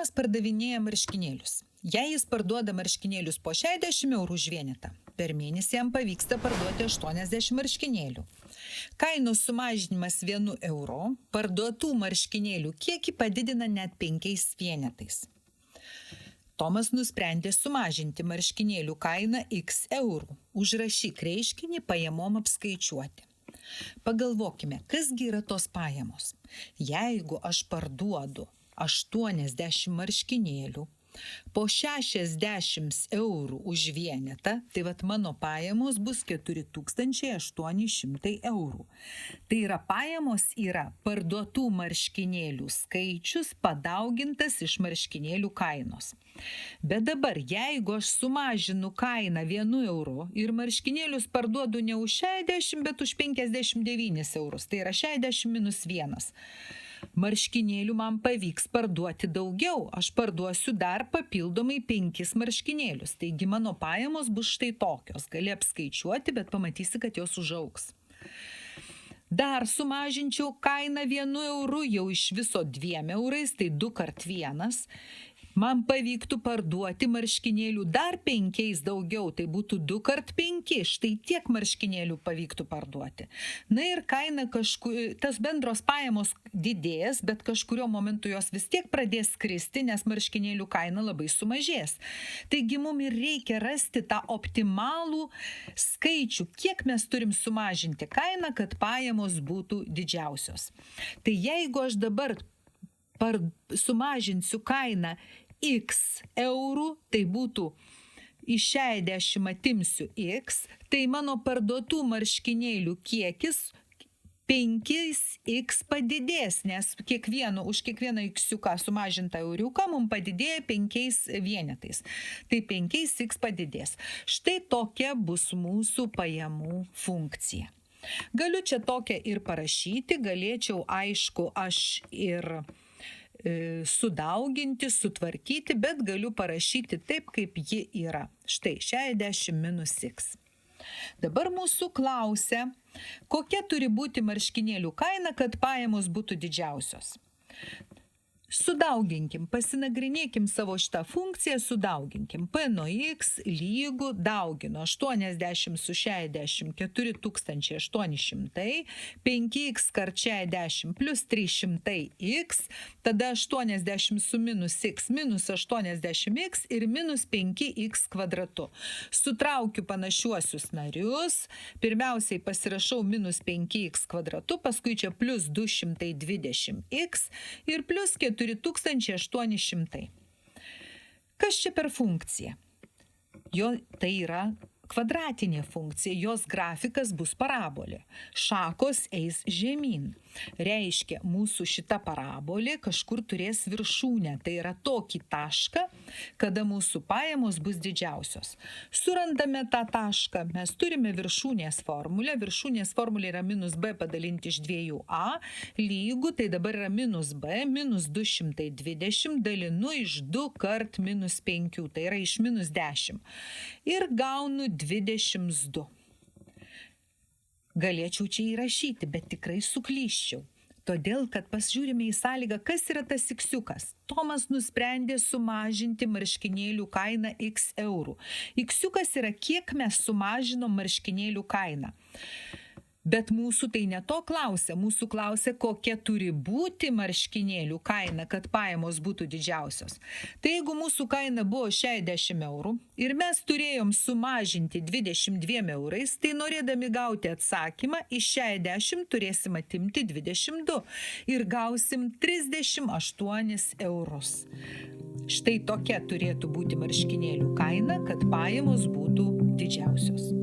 Tomas pardavinėja marškinėlius. Jei jis parduoda marškinėlius po 60 eurų už vienetą, per mėnesį jam pavyksta parduoti 80 marškinėlių. Kainos sumažinimas 1 euro parduotų marškinėlių kiekį padidina net 5 vienetais. Tomas nusprendė sumažinti marškinėlių kainą x eurų. Užrašyk reiškinį pajamom apskaičiuoti. Pagalvokime, kasgi yra tos pajamos. Jeigu aš parduodu 80 marškinėlių po 60 eurų už vienetą, tai mano pajamos bus 4800 eurų. Tai yra pajamos yra parduotų marškinėlių skaičius padaugintas iš marškinėlių kainos. Bet dabar, jeigu aš sumažinu kainą 1 euro ir marškinėlius parduodu ne už 60, bet už 59 eurus, tai yra 60 minus 1. Marškinėlių man pavyks parduoti daugiau, aš parduosiu dar papildomai 5 marškinėlius. Taigi mano pajamos bus štai tokios. Gali apskaičiuoti, bet pamatysi, kad jos užaugs. Dar sumažinčiau kainą 1 euru, jau iš viso 2 eurais, tai 2 kart 1. Man pavyktų parduoti marškinėlių dar 5 daugiau, tai būtų 2 kart 5, štai tiek marškinėlių pavyktų parduoti. Na ir kaina tas bendros pajamos didės, bet kažkurio momentu jos vis tiek pradės kristi, nes marškinėlių kaina labai sumažės. Taigi mums ir reikia rasti tą optimalų skaičių, kiek mes turim sumažinti kainą, kad pajamos būtų didžiausios. Tai jeigu aš dabar sumažinsiu kainą x eurų, tai būtų iš 60 atimsiu x, tai mano parduotų marškinėlių kiekis 5x padidės, nes už kiekvieną x-iuką sumažintą euriuką mums padidėja 5 vienetais. Tai 5x padidės. Štai tokia bus mūsų pajamų funkcija. Galiu čia tokią ir parašyti, galėčiau, aišku, aš ir sudauginti, sutvarkyti, bet galiu parašyti taip, kaip ji yra. Štai 60 minus x. Dabar mūsų klausia, kokia turi būti marškinėlių kaina, kad pajamos būtų didžiausios. Sudauginkim, pasinagrinėkim savo šitą funkciją, sudauginkim. P nuo x lygu dauginu 80 su 60, 4800, 5x kart 60 plus 300x, tada 80 su minus x, minus 80x ir minus 5x kvadratu. Sutraukiu panašiuosius narius, pirmiausiai pasirašau minus 5x kvadratu, paskui čia plus 220x ir plus 4800. Kas čia per funkcija? Tai yra kvadratinė funkcija, jos grafikas bus parabolė. Šakos eis žemyn. Reiškia, mūsų šita parabolė kažkur turės viršūnę. Tai yra tokį tašką, kada mūsų pajamos bus didžiausios. Surandame tą tašką, mes turime viršūnės formulę. Viršūnės formulė yra minus b padalinti iš 2a, lygu, tai dabar yra minus b, minus 220 dalinu iš 2 kart minus 5, tai yra iš minus 10. Ir gaunu 22. Galėčiau čia įrašyti, bet tikrai suklyščiau. Todėl, kad pasižiūrime į sąlygą, kas yra tas x-iukas. Tomas nusprendė sumažinti marškinėlių kainą x eurų. X-iukas yra, kiek mes sumažinom marškinėlių kainą. Bet mūsų tai ne to klausia. Mūsų klausia, kokia turi būti marškinėlių kaina, kad pajamos būtų didžiausios. Tai jeigu mūsų kaina buvo 60 eurų ir mes turėjom sumažinti 22 eurais, tai norėdami gauti atsakymą, iš 60 turėsim atimti 22 ir gausim 38 eurus. Štai tokia turėtų būti marškinėlių kaina, kad pajamos būtų didžiausios.